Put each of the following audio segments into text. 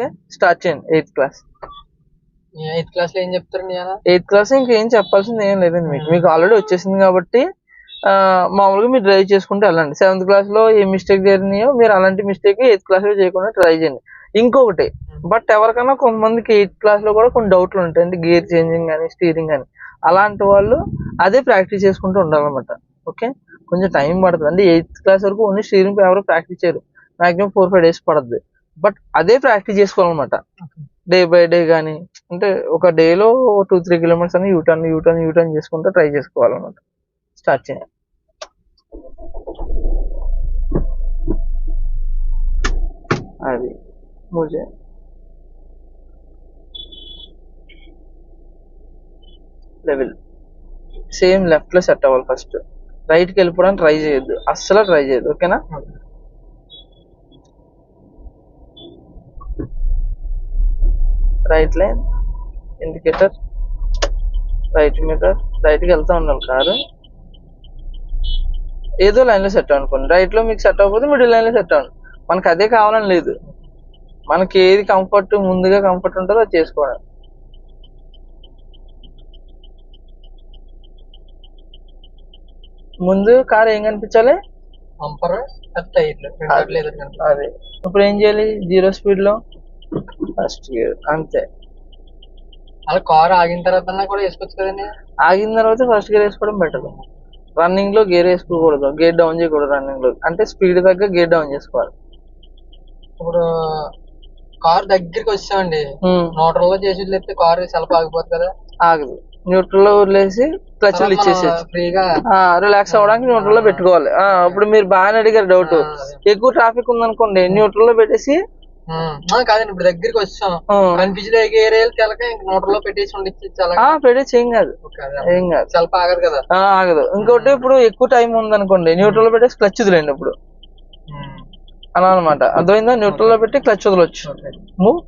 Okay, start చేయండి 8th class. 8th class లో ఏం చెప్తారండి? 8th క్లాస్ ఇంకేం చెప్పాల్సింది ఏం లేదండి. మీకు ఆల్రెడీ వచ్చేసింది కాబట్టి మామూలుగా మీరు డ్రైవ్ చేసుకుంటూ వెళ్ళండి. 7th క్లాస్ లో ఏ మిస్టేక్ జరిగినాయో మీరు అలాంటి మిస్టేక్ 8th క్లాస్ లో చేయకుండా ట్రై చేయండి. ఇంకొకటి, బట్ ఎవరికైనా కొంతమందికి 8th క్లాస్ లో కూడా కొన్ని డౌట్లు ఉంటాయి, అంటే గేర్ చేంజింగ్ కానీ స్టీరింగ్ కానీ. అలాంటి వాళ్ళు అదే ప్రాక్టీస్ చేసుకుంటూ ఉండాలన్నమాట. ఓకే, కొంచెం టైం పడుతుంది. అంటే 8th క్లాస్ వరకు ఓన్లీ స్టీరింగ్ ఎవరు ప్రాక్టీస్ చేయరు, మాక్సిమం 4-5 days పడుతుంది. బట్ అదే ప్రాక్టీస్ చేసుకోవాలన్నమాట డే బై డే. కానీ అంటే ఒక డేలో 2-3 kilometers అని యూటర్న్ చేసుకుంటూ ట్రై చేసుకోవాలన్నమాట. స్టార్ట్ చేయండి. అది మూవ్ చేయండి. లెవెల్ సేమ్ లెఫ్ట్ లో సెట్ అవ్వాలి. ఫస్ట్ రైట్కి వెళ్ళిపోవడానికి ట్రై చేయొద్దు, అస్సలు ట్రై చేయొద్దు. ఓకేనా? Right line, indicator, right meter, రైట్కి వెళ్తా ఉండాలి కారు. ఏదో లైన్లో సెట్ అనుకోండి. రైట్లో మీకు సెట్ అవ్వకపోతే మిడిల్ లైన్లో సెట్ అవ్వండి. మనకు అదే కావాలని లేదు, మనకి ఏది కంఫర్ట్ ముందుగా కంఫర్ట్ ఉంటుందో అది చేసుకోవడం. ముందు కార్ ఏం కనిపించాలి? అదే. ఇప్పుడు ఏం చేయాలి? 0 speed లో ఫస్ట్ గేర్, అంతే. అలా కార్ ఆగిన తర్వాత కూడా వేసుకోవచ్చు కదండి. ఆగిన తర్వాత ఫస్ట్ గేర్ వేసుకోవడం బెటర్. రన్నింగ్ లో గేర్ వేసుకోకూడదు, గేర్ డౌన్ చేయకూడదు. రన్నింగ్ లో అంటే స్పీడ్ తగ్గ గేర్ డౌన్ చేసుకోవాలి. ఇప్పుడు కార్ దగ్గరికి వచ్చామండి, న్యూట్రల్ లో చేసి వదిలేస్తే కార్ సెల్ఫ్ ఆగిపోతుంది కదా? ఆగదు. న్యూట్రల్ లో వదిలేసి క్లచ్ ఇచ్చేసి ఫ్రీగా రిలాక్స్ అవ్వడానికి న్యూట్రల్ లో పెట్టుకోవాలి. ఇప్పుడు మీరు బాగానే అడిగారు డౌట్. ఎక్కువ ట్రాఫిక్ ఉందనుకోండి న్యూట్రల్ లో పెట్టేసి. కాదండి, ఇప్పుడు దగ్గరికి వచ్చాం కన్ఫ్యూజ్ న్యూట్రల్ లో పెట్టేసి పెట్టేసి ఏం కాదు, ఏం కాదు. సెల్ఫ్ ఆగదు కదా? ఆగదు. ఇంకోటి, ఇప్పుడు ఎక్కువ టైం ఉందనుకోండి న్యూట్రల్ లో పెట్టేసి క్లచ్ వదిలేండి. ఇప్పుడు అలా అనమాట. అర్థమైందా? న్యూట్రల్ లో పెట్టి clutch వదలొచ్చు. Move,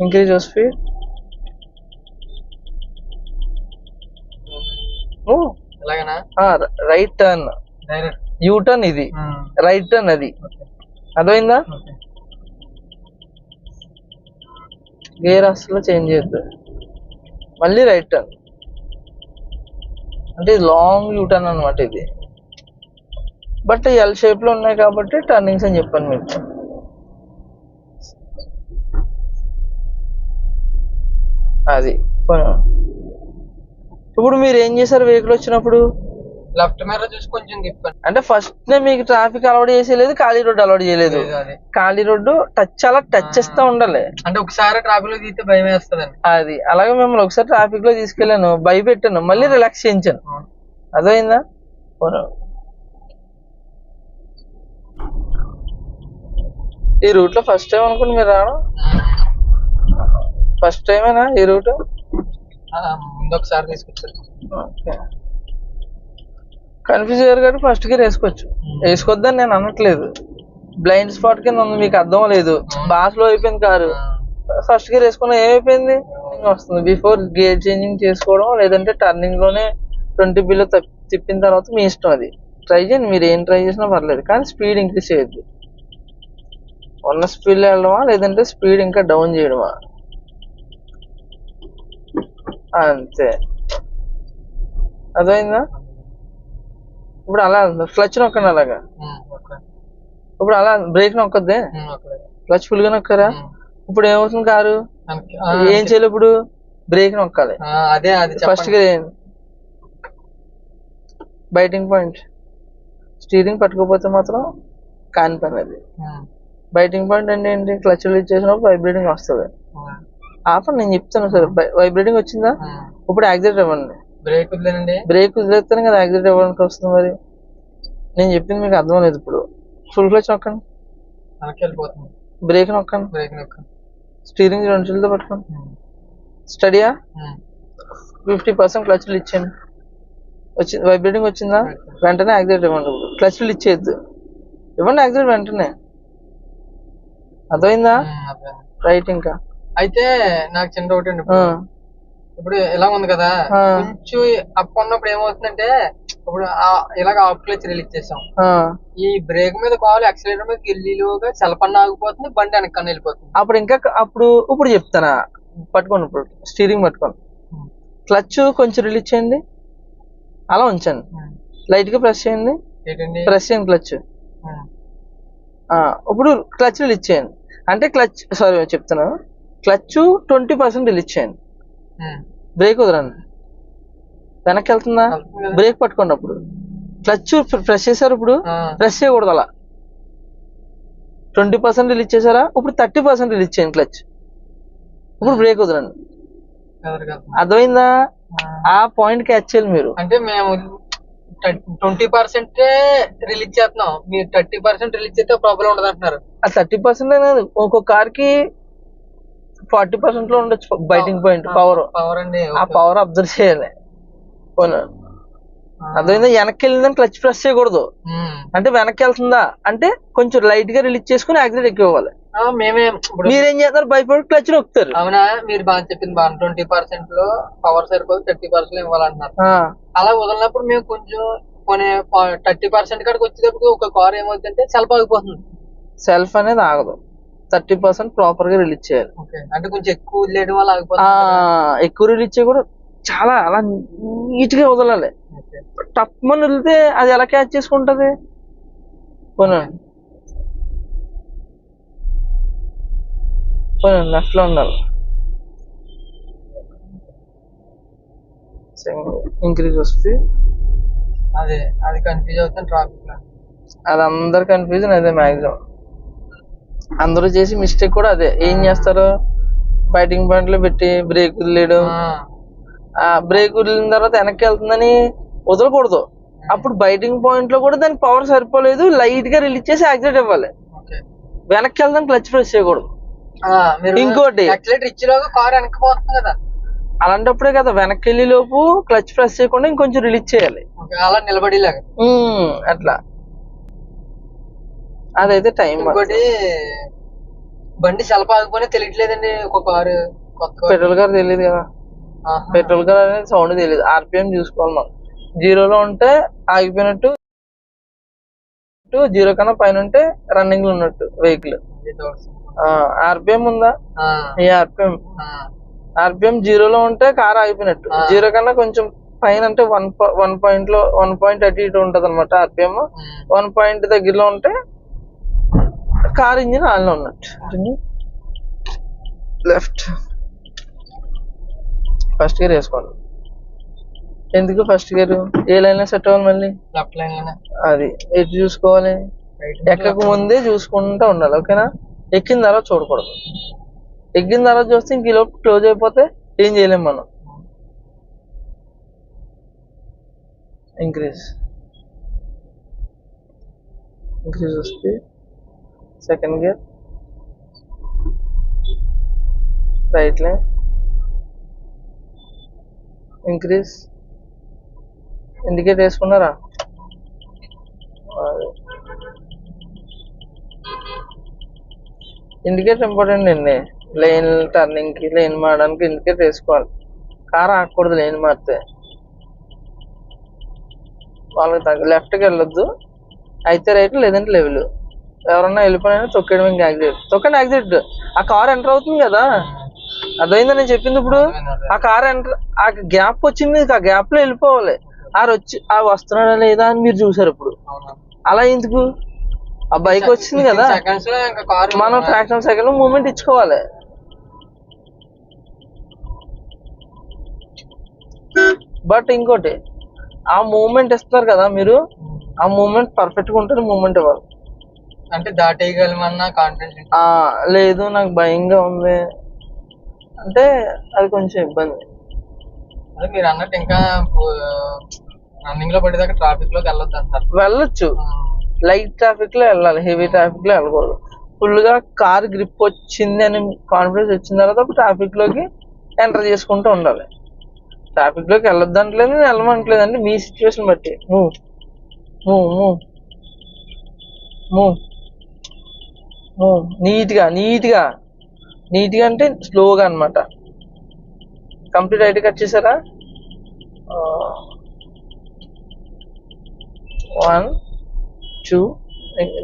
increase your speed, move. Right turn, you turn ఇది, రైట్ టర్న్ అది. అర్థమైందా? గేర్ అసలు చేంజ్ చేయొద్దు. మళ్ళీ రైట్ టర్న్, అంటే లాంగ్ యూ టర్న్ అనమాట ఇది. బట్ ఎల్ షేప్ లో ఉన్నాయి కాబట్టి టర్నింగ్స్ అని చెప్పాను మీకు. అది. ఇప్పుడు మీరు ఏం చేశారు వెహికల్ వచ్చినప్పుడు? లెఫ్ట్ మిర్రర్ చూసి కొంచెం తిప్పాను. అంటే ఫస్ట్ మీకు ట్రాఫిక్ అలవాటు చేసేలేదు, ఖాళీ రోడ్డు అలవాటు చేయలేదు. ఖాళీ రోడ్డు టచ్ చేస్తూ ఉండాలి. అంటే ఒకసారి ట్రాఫిక్ లో తీస్తే భయం వేస్తుంది. అది అలాగే మిమ్మల్ని ఒకసారి ట్రాఫిక్ లో తీసుకెళ్ళాను, భయపెట్టాను, మళ్ళీ రిలాక్స్ చేయించాను. అదైందా? ఈ రూట్ లో ఫస్ట్ టైం అనుకోండి మీరు రావడం? ఫస్ట్ టైమేనా ఈ రూట్? ముందు ఒకసారి తీసుకొచ్చారు. కన్ఫ్యూజ్ అయ్యారు కాబట్టి ఫస్ట్ గేర్ వేసుకోవచ్చు. వేసుకోవద్దని నేను అనట్లేదు, బ్లైండ్ స్పాట్ కింద ఉంది, మీకు అర్థం లేదు, బాగా స్లో అయిపోయింది కారు. ఫస్ట్ గేర్ వేసుకున్నా ఏమైపోయింది వస్తుంది. బిఫోర్ గేర్ చేంజింగ్ చేసుకోవడం, లేదంటే టర్నింగ్ లోనే 20 బిలో తిప్పిన తర్వాత మీ ఇష్టం. అది ట్రై చేయండి, మీరు ఏం ట్రై చేసినా పర్లేదు, కానీ స్పీడ్ ఇంక్రీజ్ చేయొద్దు. ఉన్న స్పీడ్లో వెళ్ళడమా, లేదంటే స్పీడ్ ఇంకా డౌన్ చేయడమా, అంతే. అర్థమైందా? ఇప్పుడు అలా క్లచ్ నొక్కండి అలాగా. ఇప్పుడు అలా బ్రేక్ నొక్కద్దే, క్లచ్ ఫుల్ గా నొక్కారా? ఇప్పుడు ఏమవుతుంది కారు? ఏం చేయాలి? ఇప్పుడు బ్రేక్ నొక్కాలి. ఫస్ట్ గా బైటింగ్ పాయింట్, స్టీరింగ్ పట్టుకోపోతే మాత్రం కాని పని అది. బైటింగ్ పాయింట్ అంటే ఏంటి? క్లచ్ రిలీజ్ చేసినప్పుడు వైబ్రేటింగ్ వస్తుంది. ఆపండి, నేను చెప్తాను సార్. వైబ్రేటింగ్ వచ్చిందా? ఇప్పుడు యాక్సిడెంట్ ఇవ్వండి. బ్రేక్ వదిలేస్తేనే కదా యాక్సిడెంట్ ఇవ్వడానికి వస్తుంది. మరి నేను చెప్పింది మీకు అర్థం లేదు. ఇప్పుడు ఫుల్ క్లచ్ నొక్కండి, బ్రేక్ నొక్కండి, స్టీరింగ్ 2 చేతులతో పట్టుకోండి. స్టడీయా? 50% క్లచ్ రిలీజ్ ఇచ్చేయండి. వచ్చింది వైబ్రేటింగ్ వచ్చిందా? వెంటనే యాక్సిడెంట్ ఇవ్వండి. ఇప్పుడు క్లచ్ రిలీజ్ ఇచ్చేయద్దు, ఇవ్వండి యాక్సిడెంట్ వెంటనే. అర్థమైందా? రైట్. ఇంకా అయితే నాకు చిన్న డౌట్ అండి. ఇప్పుడు ఇలా ఉంది కదా, కొంచెం అప్ ఉన్నప్పుడు ఏమవుతుందంటే ఇప్పుడు ఇలాగ హాఫ్ క్లచ్ రిలీజ్ చేసాం, ఈ బ్రేక్ మీద కావాలి యాక్సిలేటర్ మీద వెళ్ళిలోగా సెల్ఫ్ ఆగిపోతుంది, బండి వెనక్కి వెళ్ళిపోతుంది. అప్పుడు ఇంకా ఇప్పుడు చెప్తానా, పట్టుకోండి. ఇప్పుడు స్టీరింగ్ పట్టుకోండి, క్లచ్ కొంచెం రిలీజ్ చేయండి, అలా ఉంచండి, లైట్ గా ప్రెస్ చేయండి, ప్రెస్ చేయండి క్లచ్. ఇప్పుడు క్లచ్ రిలీజ్ చేయండి, అంటే చెప్తాను, క్లచ్ 20% రిలీజ్ చేయండి, బ్రేక్ వదలండి, వెనక్కి వెళ్తుందా, బ్రేక్ పట్టుకోండి. అప్పుడు క్లచ్ ప్రెస్ చేశారు, ఇప్పుడు ప్రెస్ చేయకూడదు, అలా 20% రిలీజ్ చేశారా, ఇప్పుడు 30% రిలీజ్ చేయండి క్లచ్, ఇప్పుడు బ్రేక్ వదలండి. అర్థమైందా? ఆ పాయింట్ క్యాచ్ చేయాలి మీరు. అంటే మేము 20% రిలీజ్ చేస్తున్నాం, మీరు 30% రిలీజ్ చేస్తే ప్రాబ్లం ఉండదు అంటున్నారు. ఆ 30% అనేది ఒక్కొక్క కార్ కి 40% లో ఉండొచ్చు బైటింగ్ పాయింట్, పవర్ అండి. ఆ పవర్ అబ్జర్వ్ చేయాలి. అర్థమైందా? వెనక్కి వెళ్ళిందని క్లచ్ ప్రెస్ చేయకూడదు, అంటే వెనక్కి వెళ్తుందా అంటే కొంచెం లైట్ గా రిలీజ్ చేసుకుని యాక్సిడెంట్ ఎక్కువ ఇవ్వాలి. మీరేం చేస్తారు, భయపడి క్లచ్ నొక్కుతారు. అవునా, మీరు బాగా చెప్పింది బాగా. 20% లో పవర్ సరిపోదు, 30% ఇవ్వాలంటున్నారు. అలా వదిలినప్పుడు మేము కొంచెం 30% కాడికి వచ్చేటప్పుడు ఒక కార్ ఏమవుతుందంటే సెల్ఫ్ ఆగిపోతుంది. సెల్ఫ్ అనేది ఆగదు, 30% ప్రాపర్ గా రిలీజ్ చేయాలి. అంటే కొంచెం ఎక్కువ వదిలేయడం వల్ల ఆగిపోతుంది. ఎక్కువ రిలీజ్ చేయకూడదు, చాలా అలా నీట్ గా వదలాలి. టప్ మని వదిలితే అది ఎలా క్యాచ్ చేసుకుంటది? లెఫ్ట్ లో ఉండాలి, ఇంక్రీజ్ వస్తే అది కన్ఫ్యూజ్ అవుతుంది ట్రాఫిక్ లో. అది అందరు కన్ఫ్యూజన్ అదే, మాక్సిమం అందరూ చేసి మిస్టేక్ కూడా అదే. ఏం చేస్తారు, బైటింగ్ పాయింట్ లో పెట్టి బ్రేక్ వదిలేయడం, బ్రేక్ వదిలిన తర్వాత వెనక్కి వెళ్తుందని వదలకూడదు. అప్పుడు బైటింగ్ పాయింట్ లో కూడా దానికి పవర్ సరిపోలేదు, లైట్ గా రిలీజ్ చేసి యాక్సిడెంట్ ఇవ్వాలి. వెనక్కి వెళ్దాం క్లచ్ ప్రెస్ చేయకూడదు. ఇంకోటి కార్ వెనక్కి పోతుంది కదా, అలాంటప్పుడే కదా వెనక్కి వెళ్ళి లోపు క్లచ్ ప్రెస్ చేయకుండా ఇంకొంచెం రిలీజ్ చేయాలి, అలా నిలబడిలాగా. అట్లా అదైతే టైం. ఇంకోటి బండి సెల్ఫ్ ఆగిపోయినా తెలియట్లేదండి. ఒక కారు పెట్రోల్ కార్ తెలియదు కదా, పెట్రోల్ కార్ అనేది సౌండ్ తెలియదు. ఆర్పిఎం చూసుకోవాలి మనం. 0లో ఉంటే ఆగిపోయినట్టు, 0 కన్నా పైన ఉంటే రన్నింగ్ లో ఉన్నట్టు వెహికల్. ఆర్పిఎం ఉందా? ఈ ఆర్పిఎం 0లో ఉంటే కార్ ఆగిపోయినట్టు, 0 కన్నా కొంచెం పైన అంటే 1 పాయింట్ అటు ఇటు ఉంటది అనమాట ఆర్పిఎం. 1 పాయింట్ దగ్గరలో ఉంటే కార్ ఇంజిన్ ఆన్ లో ఉన్నట్టు. లెఫ్ట్ ఫస్ట్ గేర్ వేసుకోండి. ఎందుకు ఫస్ట్ గేర్? ఏ లైన్ లో సెట్ అవ్వాలి, మళ్ళీ లెఫ్ట్ లైన్. అది ఎటు చూసుకోవాలి, ఎక్కక ముందే చూసుకుంటూ ఉండాలి. ఓకేనా? ఎక్కిన తర్వాత చూడకూడదు. ఎక్కిన తర్వాత చూస్తే ఇంక ఈ లోపు క్లోజ్ అయిపోతే ఏం చేయలేము మనం. ఇంక్రీజ్ వస్తే second gear, right line, increase. Indicate వేసుకున్నారా? ఇండికేటర్ ఇంపార్టెంట్ అండి. లైన్ టర్నింగ్ కి, లైన్ మారడానికి ఇండికేటర్ వేసుకోవాలి. కార్ ఆగకూడదు లైన్ మారితే. వాళ్ళకి లెఫ్ట్కి వెళ్ళొద్దు, అయితే రైట్, లేదంటే లెవెల్. ఎవరన్నా వెళ్ళిపోయినా తొక్కడం, ఇంకా యాక్సిడెంట్. తొక్కండి యాక్సిడెంట్. ఆ కార్ ఎంటర్ అవుతుంది కదా, అదైందా నేను చెప్పింది? ఇప్పుడు ఆ కార్ ఎంటర్, ఆ గ్యాప్ వచ్చింది, ఆ గ్యాప్ లో వెళ్ళిపోవాలి. ఆ వస్తున్నాడా లేదా అని మీరు చూసారు. ఇప్పుడు అలా ఎందుకు? ఆ బైక్ వచ్చింది కదా, మనం ఫ్రాక్షన్ సెకండ్ మూమెంట్ ఇచ్చుకోవాలి. బట్ ఇంకోటి, ఆ మూమెంట్ ఇస్తున్నారు కదా మీరు, ఆ మూమెంట్ పర్ఫెక్ట్ గా ఉంటుంది, మూమెంట్ ఇవ్వాలి. అంటే దాటేయగలమన్నా కాన్ఫిడెన్స్ లేదు, నాకు భయంగా ఉంది అంటే అది కొంచెం ఇబ్బంది. అదే మీరు అన్నట్టు ఇంకా రన్నింగ్ లో పడేదాకా ట్రాఫిక్ లోకి వెళ్ళొద్దు అంటారు. వెళ్ళొచ్చు, లైట్ ట్రాఫిక్ లో వెళ్ళాలి, హెవీ ట్రాఫిక్ లో వెళ్ళకూడదు. ఫుల్ గా కార్ గ్రిప్ వచ్చింది అని కాన్ఫిడెన్స్ వచ్చిన తర్వాత ట్రాఫిక్ లోకి ఎంటర్ చేసుకుంటూ ఉండాలి. ట్రాఫిక్ లోకి వెళ్ళొద్దు అంటలేదు, వెళ్ళమంటలేదండి, మీ సిచ్యువేషన్ బట్టి. Move move move move move నీట్గా అంటే స్లోగా అన్నమాట. కంప్లీట్ అయితే కట్ చేశారా? 1 2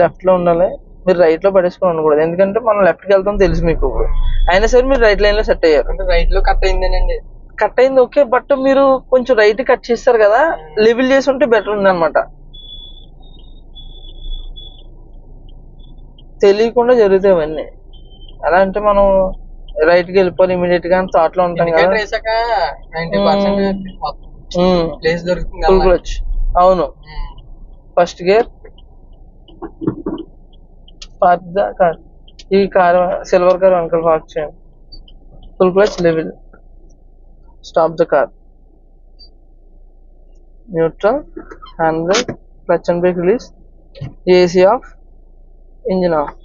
లెఫ్ట్ లో ఉండాలి, మీరు రైట్ లో పడేసుకొని ఉండకూడదు, ఎందుకంటే మనం లెఫ్ట్ కి వెళ్తాం తెలుసు మీకు ఇప్పుడు. అయినా సరే మీరు రైట్ లైన్ లో సెట్ అయ్యారు. అంటే రైట్ లో కట్ అయిందేనండి. కట్ అయింది ఓకే, బట్ మీరు కొంచెం రైట్ కట్ చేస్తారు కదా, లెవెల్ చేసి ఉంటే బెటర్ ఉంది అనమాట. తెలియకుండా జరుగుతాయి అవన్నీ. ఎలా అంటే మనం రైట్ కి వెళ్ళిపోవాలి ఇమీడియట్ గా థాట్ లో ఉంటాం కదా. వేసాక 90% ప్లేస్ దొరుకుతుంది. ఫుల్ క్లచ్, అవును. First gear, park the car, ఈ కార్ సిల్వర్ కార్ వెనకాల పార్క్ చేయండి. Full clutch, level, stop the car, neutral, hand brake, clutch and break release, AC of, engine of.